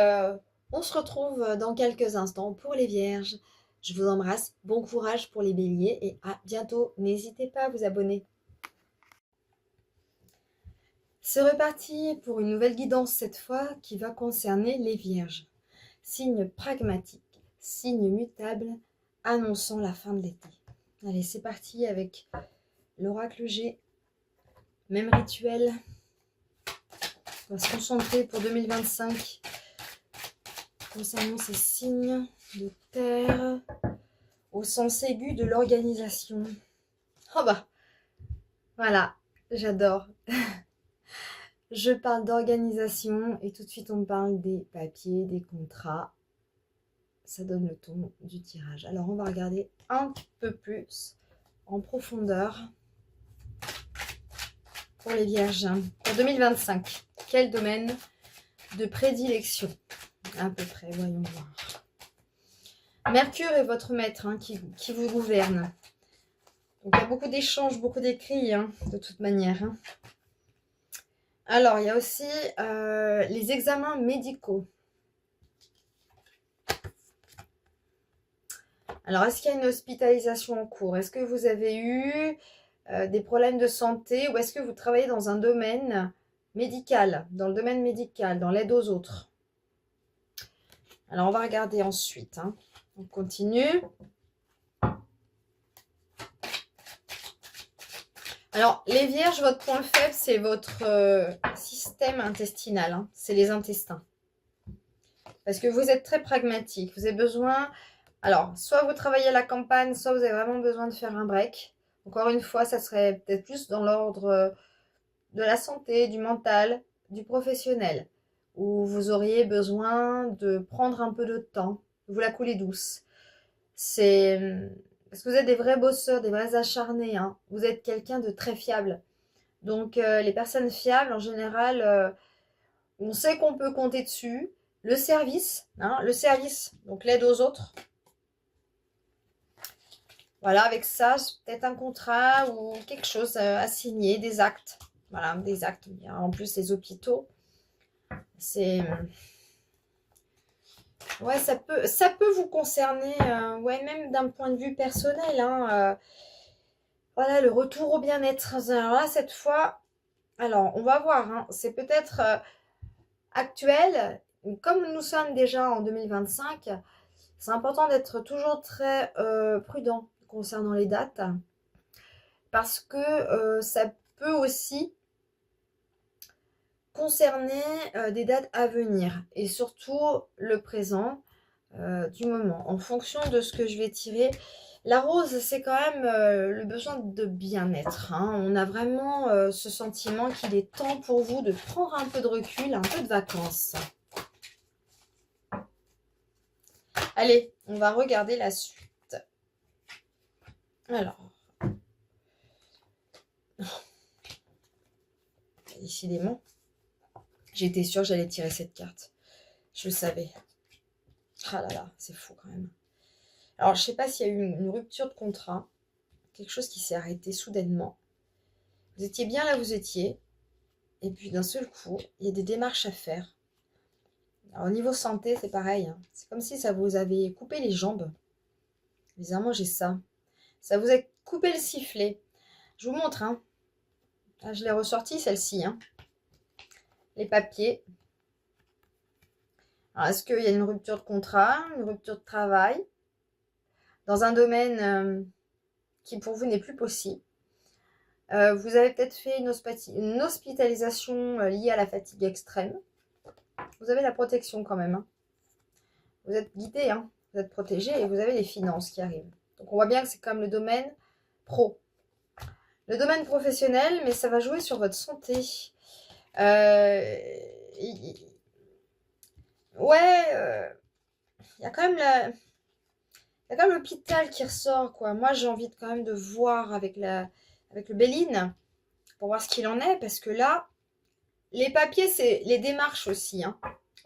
Speaker 1: on se retrouve dans quelques instants pour les vierges. Je vous embrasse. Bon courage pour les béliers et à bientôt. N'hésitez pas à vous abonner. C'est reparti pour une nouvelle guidance cette fois qui va concerner les vierges. Signe pragmatique, signe mutable, annonçant la fin de l'été. Allez, c'est parti avec l'oracle G. Même rituel. On va se concentrer pour 2025 concernant ces signes de terre au sens aigu de l'organisation. Oh bah, voilà, j'adore. Je parle d'organisation et tout de suite on parle des papiers, des contrats. Ça donne le ton du tirage. Alors on va regarder un peu plus en profondeur pour les vierges. Pour 2025, quel domaine de prédilection? À peu près, voyons voir. Mercure est votre maître qui vous gouverne. Donc il y a beaucoup d'échanges, beaucoup d'écrits, de toute manière. Alors, il y a aussi les examens médicaux. Alors, est-ce qu'il y a une hospitalisation en cours? Est-ce que vous avez eu des problèmes de santé ou est-ce que vous travaillez dans un domaine médical, dans le domaine médical, dans l'aide aux autres? Alors, on va regarder ensuite. On continue. Alors, les vierges, votre point faible, c'est votre système intestinal. C'est les intestins. Parce que vous êtes très pragmatique. Vous avez besoin... Alors, soit vous travaillez à la campagne, soit vous avez vraiment besoin de faire un break. Encore une fois, ça serait peut-être plus dans l'ordre de la santé, du mental, du professionnel. Où vous auriez besoin de prendre un peu de temps. Vous la coulez douce. C'est... Parce que vous êtes des vrais bosseurs, des vrais acharnés. Vous êtes quelqu'un de très fiable. Donc, les personnes fiables, en général, on sait qu'on peut compter dessus. Le service, donc l'aide aux autres. Voilà, avec ça, c'est peut-être un contrat ou quelque chose à signer, des actes. Voilà, des actes. En plus, les hôpitaux, c'est... Ouais, ça peut vous concerner, ouais, même d'un point de vue personnel. Voilà, le retour au bien-être. Alors là, cette fois, alors, on va voir. C'est peut-être actuel. Comme nous sommes déjà en 2025, c'est important d'être toujours très prudent concernant les dates. Parce que ça peut aussi concerner des dates à venir. Et surtout le présent du moment. En fonction de ce que je vais tirer... La rose, c'est quand même le besoin de bien-être. On a vraiment ce sentiment qu'il est temps pour vous de prendre un peu de recul, un peu de vacances. Allez, on va regarder la suite. Alors. Décidément, j'étais sûre que j'allais tirer cette carte. Je le savais. Ah là là, c'est fou quand même. Alors, je ne sais pas s'il y a eu une rupture de contrat. Quelque chose qui s'est arrêté soudainement. Vous étiez bien là où vous étiez. Et puis d'un seul coup, il y a des démarches à faire. Alors, au niveau santé, c'est pareil. Hein. C'est comme si ça vous avait coupé les jambes. Bizarrement, j'ai ça. Ça vous a coupé le sifflet. Je vous montre. Hein. Ah, je l'ai ressorti, celle-ci. Hein. Les papiers. Alors, est-ce qu'il y a une rupture de contrat, une rupture de travail dans un domaine qui pour vous n'est plus possible? Vous avez peut-être fait une hospitalisation liée à la fatigue extrême. Vous avez la protection quand même. Hein. Vous êtes guidé, hein. Vous êtes protégé et vous avez les finances qui arrivent. Donc on voit bien que c'est comme le domaine pro. Le domaine professionnel, mais ça va jouer sur votre santé. Ouais, il y a quand même l'hôpital qui ressort, quoi. Moi, j'ai envie quand même de voir avec le Béline pour voir ce qu'il en est, parce que là, les papiers, c'est les démarches aussi, hein.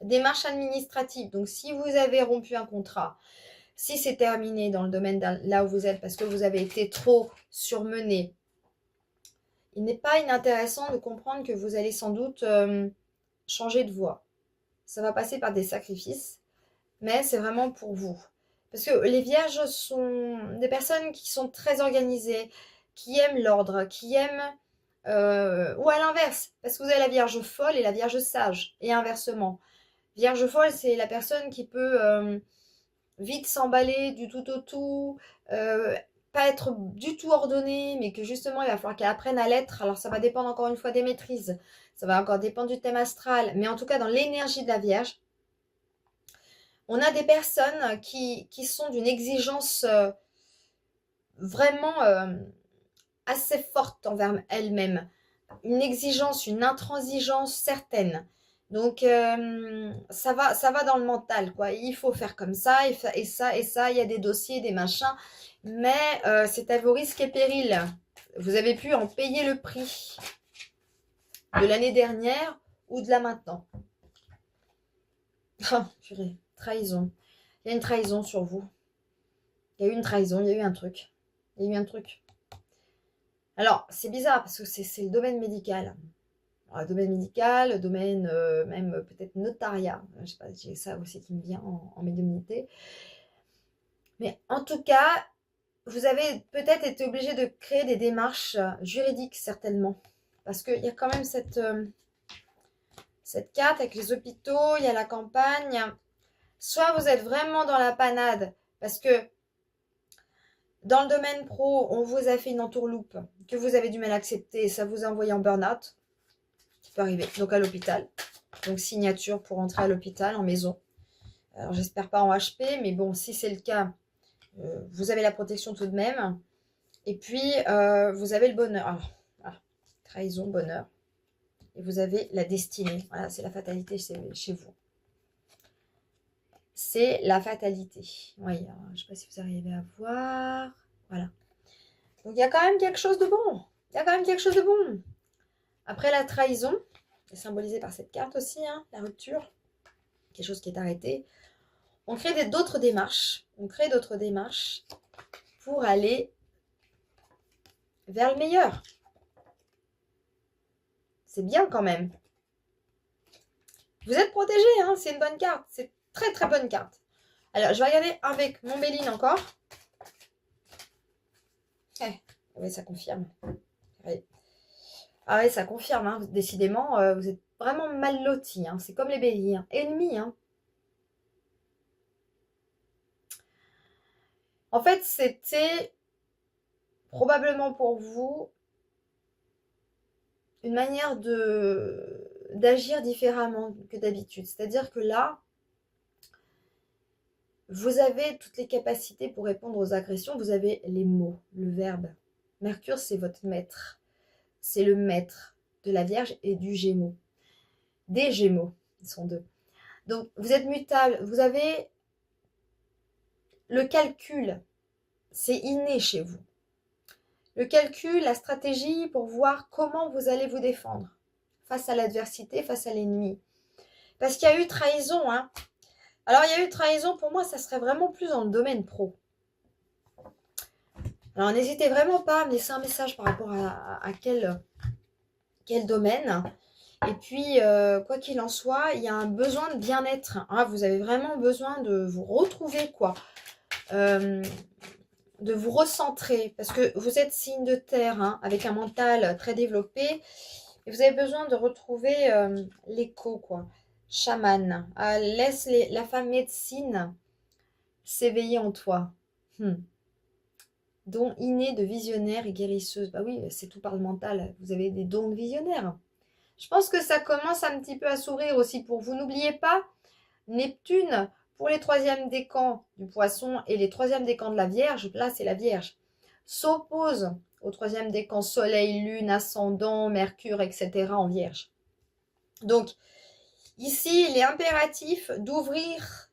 Speaker 1: Démarches administratives. Donc, si vous avez rompu un contrat, si c'est terminé dans le domaine là où vous êtes parce que vous avez été trop surmené, il n'est pas inintéressant de comprendre que vous allez sans doute changer de voie. Ça va passer par des sacrifices, mais c'est vraiment pour vous. Parce que les vierges sont des personnes qui sont très organisées, qui aiment l'ordre, qui aiment... ou à l'inverse, parce que vous avez la vierge folle et la vierge sage, et inversement. Vierge folle, c'est la personne qui peut vite s'emballer du tout au tout, pas être du tout ordonnée, mais que justement, il va falloir qu'elle apprenne à l'être. Alors, ça va dépendre encore une fois des maîtrises, ça va encore dépendre du thème astral, mais en tout cas, dans l'énergie de la Vierge, on a des personnes qui sont d'une exigence vraiment assez forte envers elles-mêmes. Une exigence, une intransigeance certaine. Donc, ça va dans le mental, quoi. Il faut faire comme ça, et ça, et ça. Il y a des dossiers, des machins. Mais c'est à vos risques et périls. Vous avez pu en payer le prix de l'année dernière ou de là maintenant. Oh, purée, trahison. Il y a une trahison sur vous. Il y a eu une trahison, il y a eu un truc. Il y a eu un truc. Alors, c'est bizarre parce que c'est le domaine médical. Alors, le domaine médical, le domaine même peut-être notariat. Je sais pas, j'ai ça aussi qui me vient en médiumnité. Mais en tout cas, vous avez peut-être été obligé de créer des démarches juridiques, certainement. Parce qu'il y a quand même cette carte avec les hôpitaux, il y a la campagne. Soit vous êtes vraiment dans la panade, parce que dans le domaine pro, on vous a fait une entourloupe que vous avez du mal à accepter et ça vous a envoyé en burn-out. Qui peut arriver, donc à l'hôpital. Donc signature pour entrer à l'hôpital en maison. Alors j'espère pas en HP, mais bon, si c'est le cas, vous avez la protection tout de même. Et puis, vous avez le bonheur. Alors, voilà. Trahison, bonheur. Et vous avez la destinée. Voilà, c'est la fatalité chez vous. C'est la fatalité. Oui, alors, je ne sais pas si vous arrivez à voir. Voilà. Donc, il y a quand même quelque chose de bon. Il y a quand même quelque chose de bon. Après la trahison, symbolisée par cette carte aussi, hein, la rupture, quelque chose qui est arrêté. On crée d'autres démarches. On crée d'autres démarches pour aller vers le meilleur. C'est bien quand même. Vous êtes protégé, hein, c'est une bonne carte. C'est très très bonne carte. Alors, je vais regarder avec mon Béline encore. Oui, ça confirme. Oui. Ah oui, ça confirme. Hein. Décidément, vous êtes vraiment mal lotis. Hein. C'est comme les béliers. Hein. Ennemis. Hein. En fait, c'était probablement pour vous une manière d'agir différemment que d'habitude. C'est-à-dire que là, vous avez toutes les capacités pour répondre aux agressions. Vous avez les mots, le verbe. Mercure, c'est votre maître. C'est le maître de la Vierge et du Gémeaux. Des Gémeaux, ils sont deux. Donc, vous êtes mutable. Vous avez le calcul. C'est inné chez vous. Le calcul, la stratégie pour voir comment vous allez vous défendre face à l'adversité, face à l'ennemi. Parce qu'il y a eu trahison. Hein. Alors, il y a eu trahison, pour moi, ça serait vraiment plus dans le domaine pro. Alors, n'hésitez vraiment pas à me laisser un message par rapport à quel domaine. Et puis, quoi qu'il en soit, il y a un besoin de bien-être. Hein. Vous avez vraiment besoin de vous retrouver, quoi. De vous recentrer. Parce que vous êtes signe de terre, hein, avec un mental très développé. Et vous avez besoin de retrouver l'écho, quoi. Chaman. Laisse la femme médecine s'éveiller en toi. Don inné de visionnaire et guérisseuse. Bah oui, c'est tout par le mental. Vous avez des dons de visionnaire. Je pense que ça commence un petit peu à sourire aussi pour vous. N'oubliez pas, Neptune, pour les troisièmes décans du poisson et les troisièmes décans de la Vierge, là c'est la Vierge, s'oppose au troisième décan Soleil, Lune, Ascendant, Mercure, etc. en Vierge. Donc, ici, il est impératif d'ouvrir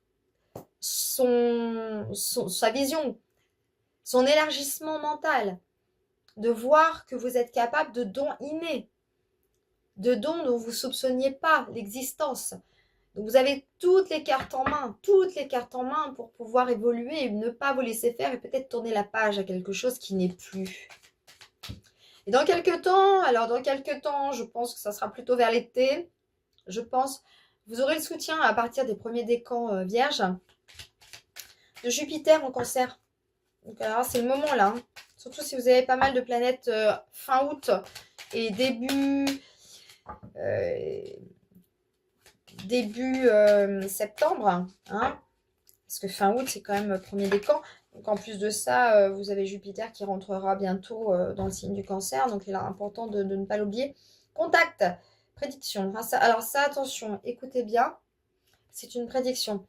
Speaker 1: sa vision, son élargissement mental, de voir que vous êtes capable de dons innés, de dons dont vous ne soupçonniez pas l'existence. Donc vous avez toutes les cartes en main pour pouvoir évoluer et ne pas vous laisser faire et peut-être tourner la page à quelque chose qui n'est plus. Et dans quelques temps, je pense que ça sera plutôt vers l'été, je pense, vous aurez le soutien à partir des premiers décans vierges de Jupiter en Cancer. Donc alors c'est le moment là, hein. Surtout si vous avez pas mal de planètes fin août et début septembre, hein, parce que fin août c'est quand même le premier décan. Donc en plus de ça, vous avez Jupiter qui rentrera bientôt dans le signe du Cancer, donc il est important de ne pas l'oublier. Contact, prédiction. Alors ça, attention, écoutez bien, c'est une prédiction.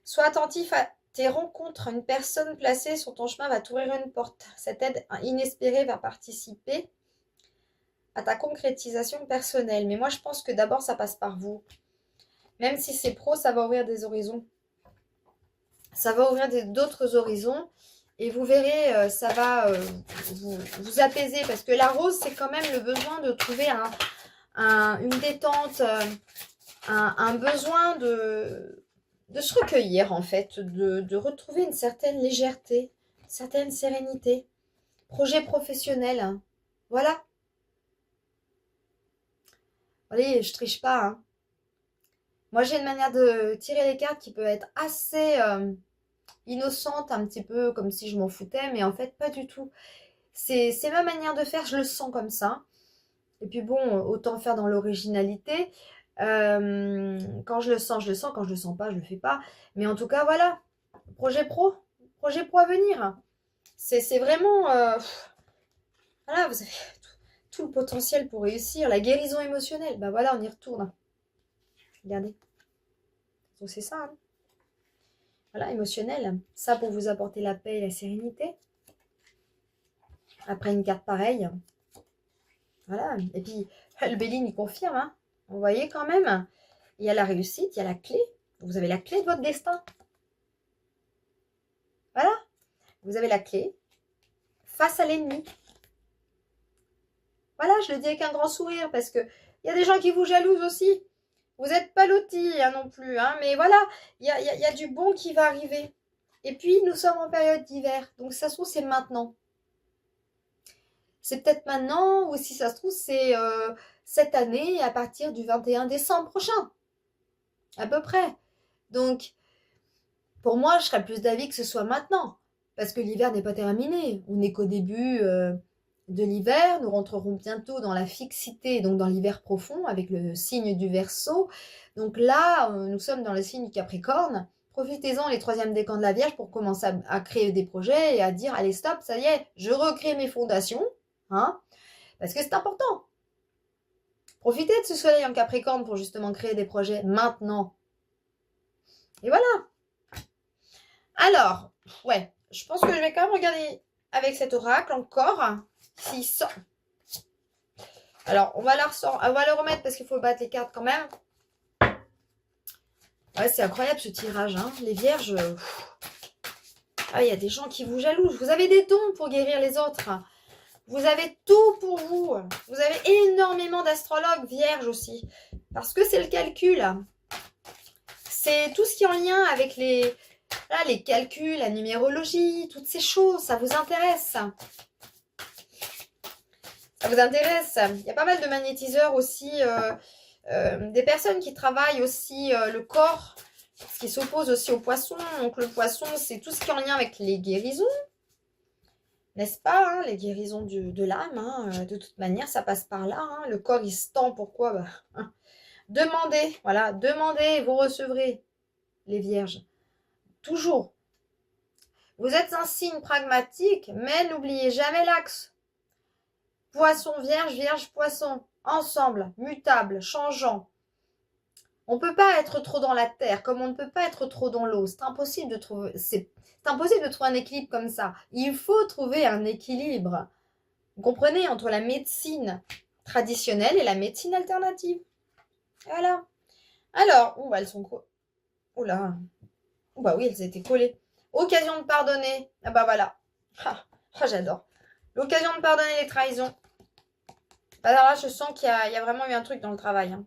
Speaker 1: Sois attentif à tes rencontres. Une personne placée sur ton chemin va t'ouvrir une porte. Cette aide inespérée va participer à ta concrétisation personnelle. Mais moi, je pense que d'abord, ça passe par vous. Même si c'est pro, ça va ouvrir des horizons. Ça va ouvrir d'autres horizons. Et vous verrez, ça va vous apaiser. Parce que la rose, c'est quand même le besoin de trouver une détente, un besoin de se recueillir, en fait. De retrouver une certaine légèreté, une certaine sérénité. Projet professionnel. Hein. Voilà. Allez, je triche pas. Hein. Moi, j'ai une manière de tirer les cartes qui peut être assez innocente, un petit peu comme si je m'en foutais, mais en fait, pas du tout. C'est ma manière de faire, je le sens comme ça. Et puis bon, autant faire dans l'originalité. Quand je le sens, quand je le sens pas, je le fais pas. Mais en tout cas, voilà. Projet pro à venir. C'est vraiment... voilà, vous avez tout le potentiel pour réussir. La guérison émotionnelle, bah voilà, on y retourne. Regardez. Donc c'est ça. Hein. Voilà, émotionnel. Ça pour vous apporter la paix et la sérénité. Après une carte pareille. Voilà. Et puis, le Béline, il confirme. Hein. Vous voyez quand même. Il y a la réussite, il y a la clé. Vous avez la clé de votre destin. Voilà. Vous avez la clé face à l'ennemi. Voilà, je le dis avec un grand sourire parce que il y a des gens qui vous jalousent aussi. Vous n'êtes pas lotis hein, non plus. Hein, mais voilà, il y a du bon qui va arriver. Et puis, nous sommes en période d'hiver. Donc, ça se trouve, c'est maintenant. C'est peut-être maintenant ou si ça se trouve, c'est cette année à partir du 21 décembre prochain. À peu près. Donc, pour moi, je serais plus d'avis que ce soit maintenant. Parce que l'hiver n'est pas terminé. On n'est qu'au début de l'hiver. Nous rentrerons bientôt dans la fixité, donc dans l'hiver profond, avec le signe du Verseau. Donc là, nous sommes dans le signe du Capricorne. Profitez-en les troisièmes décans de la Vierge pour commencer à créer des projets et à dire, allez stop, ça y est, je recrée mes fondations. Hein, parce que c'est important. Profitez de ce soleil en Capricorne pour justement créer des projets maintenant. Et voilà. Alors, ouais, je pense que je vais quand même regarder avec cet oracle encore. S'il sort. Alors, on va le remettre parce qu'il faut battre les cartes quand même. Ouais, c'est incroyable ce tirage. Hein. Les vierges. Ah, il y a des gens qui vous jalousent. Vous avez des dons pour guérir les autres. Vous avez tout pour vous. Vous avez énormément d'astrologues vierges aussi. Parce que c'est le calcul. C'est tout ce qui est en lien avec les calculs, la numérologie, toutes ces choses. Ça vous intéresse. ça vous intéresse. Il y a pas mal de magnétiseurs aussi, des personnes qui travaillent aussi le corps, ce qui s'oppose aussi au poisson. Donc le poisson, c'est tout ce qui est en lien avec les guérisons, n'est-ce pas, hein, les guérisons de l'âme. Hein, de toute manière, ça passe par là. Hein. Le corps, il se tend. Pourquoi demandez, voilà, demandez, vous recevrez, les vierges. Toujours. Vous êtes un signe pragmatique, mais n'oubliez jamais l'axe. Poisson, vierge, vierge, poisson. Ensemble, mutable, changeant. On ne peut pas être trop dans la terre, comme on ne peut pas être trop dans l'eau. C'est impossible de trouver un équilibre comme ça. Il faut trouver un équilibre. Vous comprenez, entre la médecine traditionnelle et la médecine alternative. Voilà. Alors, elles sont quoi? Oh là. Bah oui, elles étaient collées. Occasion de pardonner. Ah bah voilà. J'adore. L'occasion de pardonner les trahisons. Alors là, je sens qu'il y a vraiment eu un truc dans le travail. Hein.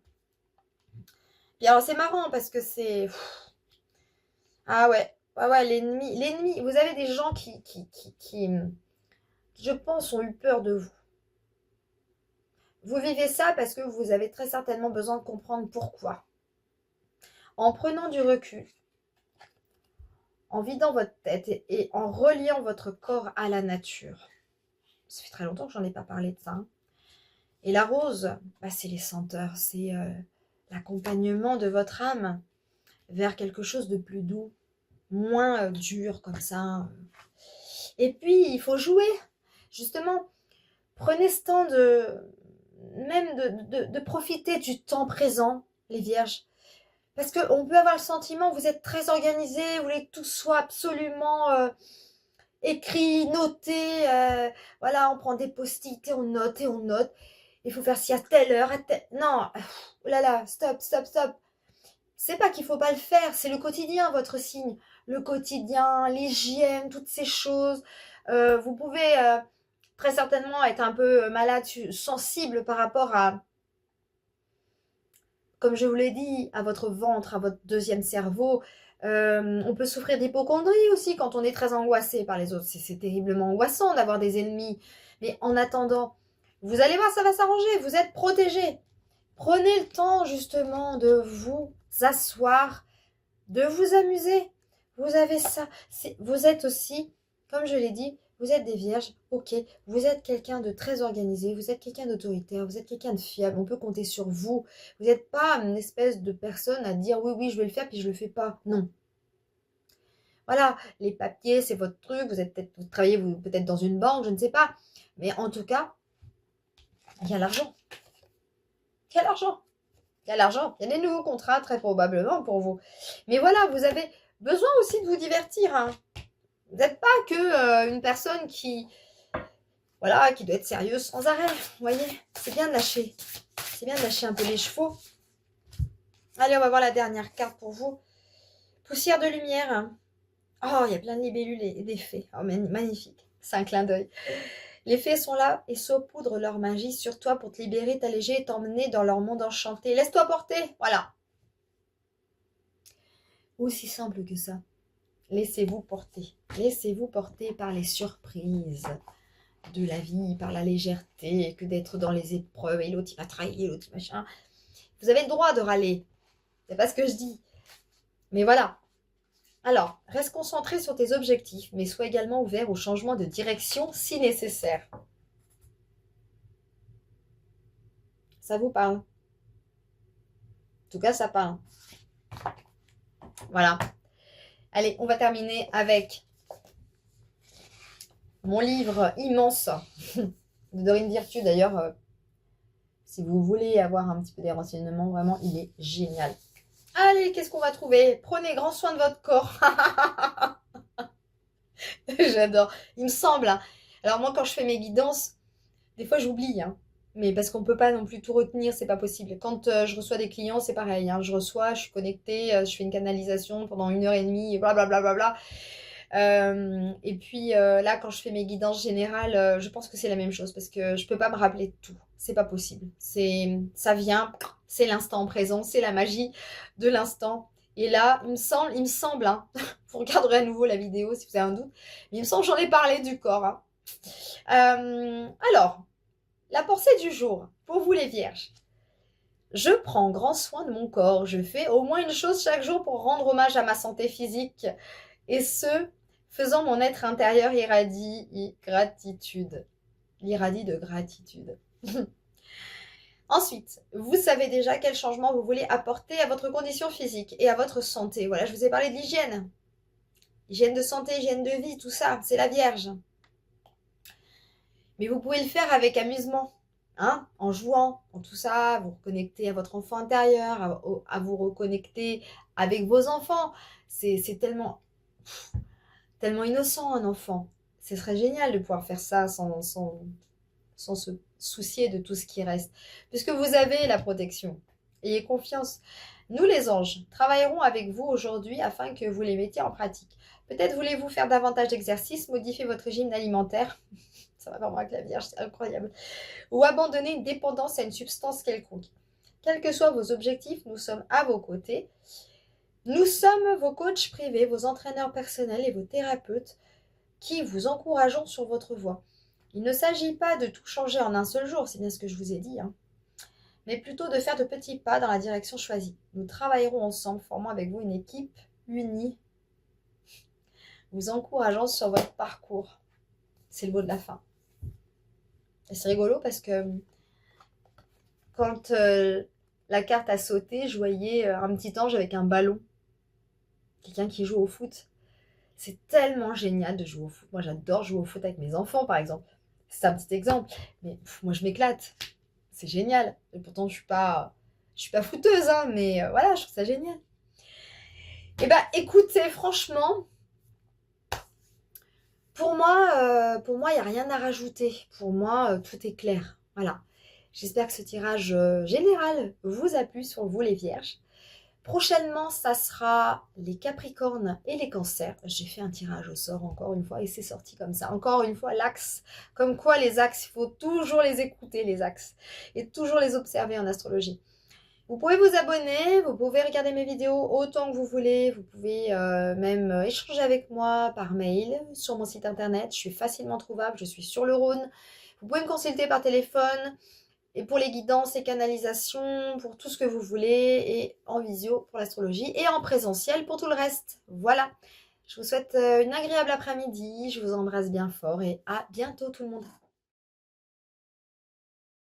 Speaker 1: Et alors, c'est marrant parce que c'est... Ah ouais. Ouais, l'ennemi. Vous avez des gens qui, je pense, ont eu peur de vous. Vous vivez ça parce que vous avez très certainement besoin de comprendre pourquoi. En prenant du recul, en vidant votre tête et en reliant votre corps à la nature. Ça fait très longtemps que j'en ai pas parlé de ça. Hein. Et la rose, c'est les senteurs, c'est l'accompagnement de votre âme vers quelque chose de plus doux, moins dur comme ça. Et puis, il faut jouer. Justement, prenez ce temps de profiter du temps présent, les vierges. Parce qu'on peut avoir le sentiment, vous êtes très organisé, vous voulez que tout soit absolument écrit, noté. Voilà, on prend des post-it et on note et on note. Il faut faire ci à telle heure, Non, oh là là, stop. C'est pas qu'il faut pas le faire, c'est le quotidien, votre signe. Le quotidien, l'hygiène, toutes ces choses. Vous pouvez très certainement être un peu malade, sensible par rapport à, comme je vous l'ai dit, à votre ventre, à votre deuxième cerveau. On peut souffrir d'hypocondrie aussi quand on est très angoissé par les autres. C'est terriblement angoissant d'avoir des ennemis. Mais en attendant, vous allez voir, ça va s'arranger. Vous êtes protégés. Prenez le temps justement de vous asseoir, de vous amuser. Vous avez ça. Vous êtes aussi, comme je l'ai dit, vous êtes des vierges, ok. Vous êtes quelqu'un de très organisé, vous êtes quelqu'un d'autoritaire, vous êtes quelqu'un de fiable, on peut compter sur vous. Vous n'êtes pas une espèce de personne à dire oui, je vais le faire, puis je ne le fais pas. Non. Voilà, les papiers, c'est votre truc, vous travaillez peut-être dans une banque, je ne sais pas. Mais en tout cas, il y a l'argent. Il y a l'argent. Il y a l'argent. Il y a des nouveaux contrats, très probablement, pour vous. Mais voilà, vous avez besoin aussi de vous divertir. Hein. Vous n'êtes pas que une personne qui doit être sérieuse sans arrêt. Vous voyez, c'est bien de lâcher. C'est bien de lâcher un peu les chevaux. Allez, on va voir la dernière carte pour vous. Poussière de lumière. Oh, il y a plein de libellules et des fées. Oh, magnifique. C'est un clin d'œil. Les fées sont là et saupoudrent leur magie sur toi pour te libérer, t'alléger et t'emmener dans leur monde enchanté. Laisse-toi porter. Voilà. Aussi simple que ça. Laissez-vous porter. Laissez-vous porter par les surprises de la vie, par la légèreté, que d'être dans les épreuves. Et l'autre, il va trahir, l'autre, machin. Vous avez le droit de râler. C'est pas ce que je dis. Mais voilà. Alors, reste concentré sur tes objectifs, mais sois également ouvert au changement de direction si nécessaire. Ça vous parle? En tout cas, ça parle. Voilà. Allez, on va terminer avec mon livre immense de Dorine Virtue. D'ailleurs, si vous voulez avoir un petit peu des renseignements, vraiment, il est génial. Allez, qu'est-ce qu'on va trouver? Prenez grand soin de votre corps. J'adore. Il me semble. Hein. Alors moi, quand je fais mes guidances, des fois, j'oublie. Hein. Mais parce qu'on ne peut pas non plus tout retenir, c'est pas possible. Quand je reçois des clients, c'est pareil. Hein. Je suis connectée, je fais une canalisation pendant 1h30, blablabla. Et puis là, quand je fais mes guidances générales, je pense que c'est la même chose parce que je peux pas me rappeler de tout. C'est pas possible. Ça vient, c'est l'instant présent, c'est la magie de l'instant. Et là, il me semble, hein, vous regarderez à nouveau la vidéo si vous avez un doute, mais il me semble que j'en ai parlé du corps. Hein. Alors, La pensée du jour, pour vous les vierges. Je prends grand soin de mon corps. Je fais au moins une chose chaque jour pour rendre hommage à ma santé physique. Et ce, faisant mon être intérieur irradie gratitude. L'irradie de gratitude. Ensuite, vous savez déjà quel changement vous voulez apporter à votre condition physique et à votre santé. Voilà, je vous ai parlé de l'hygiène. Hygiène de santé, hygiène de vie, tout ça, c'est la Vierge. Mais vous pouvez le faire avec amusement, hein, en jouant, en tout ça, vous reconnecter à votre enfant intérieur, à vous reconnecter avec vos enfants. C'est tellement innocent un enfant. Ce serait génial de pouvoir faire ça sans se soucier de tout ce qui reste. Puisque vous avez la protection. Ayez confiance. Nous, les anges, travaillerons avec vous aujourd'hui afin que vous les mettiez en pratique. Peut-être voulez-vous faire davantage d'exercices, modifier votre régime alimentaire. Ça va vraiment avec la Vierge, c'est incroyable. Ou abandonner une dépendance à une substance quelconque. Quels que soient vos objectifs, nous sommes à vos côtés. Nous sommes vos coachs privés, vos entraîneurs personnels et vos thérapeutes qui vous encourageons sur votre voie. Il ne s'agit pas de tout changer en un seul jour, c'est bien ce que je vous ai dit, hein, mais plutôt de faire de petits pas dans la direction choisie. Nous travaillerons ensemble, formant avec vous une équipe unie, vous encourageant sur votre parcours. C'est le mot de la fin. Et c'est rigolo parce que quand la carte a sauté, je voyais un petit ange avec un ballon. Quelqu'un qui joue au foot. C'est tellement génial de jouer au foot. Moi, j'adore jouer au foot avec mes enfants, par exemple. C'est un petit exemple. Mais moi, je m'éclate. C'est génial. Et pourtant, je suis pas footeuse, hein, mais voilà, je trouve ça génial. Eh ben, écoutez, franchement, pour moi, il n'y a rien à rajouter. Pour moi, tout est clair. Voilà. J'espère que ce tirage général vous a plu sur vous, les vierges. Prochainement, ça sera les Capricornes et les Cancers. J'ai fait un tirage au sort encore une fois et c'est sorti comme ça. Encore une fois, l'axe. Comme quoi, les axes, il faut toujours les écouter, les axes. Et toujours les observer en astrologie. Vous pouvez vous abonner, vous pouvez regarder mes vidéos autant que vous voulez. Vous pouvez même échanger avec moi par mail sur mon site internet. Je suis facilement trouvable, je suis sur le Rhône. Vous pouvez me consulter par téléphone. Et pour les guidances et canalisations, pour tout ce que vous voulez, et en visio pour l'astrologie, et en présentiel pour tout le reste. Voilà, je vous souhaite une agréable après-midi, je vous embrasse bien fort, et à bientôt tout le monde.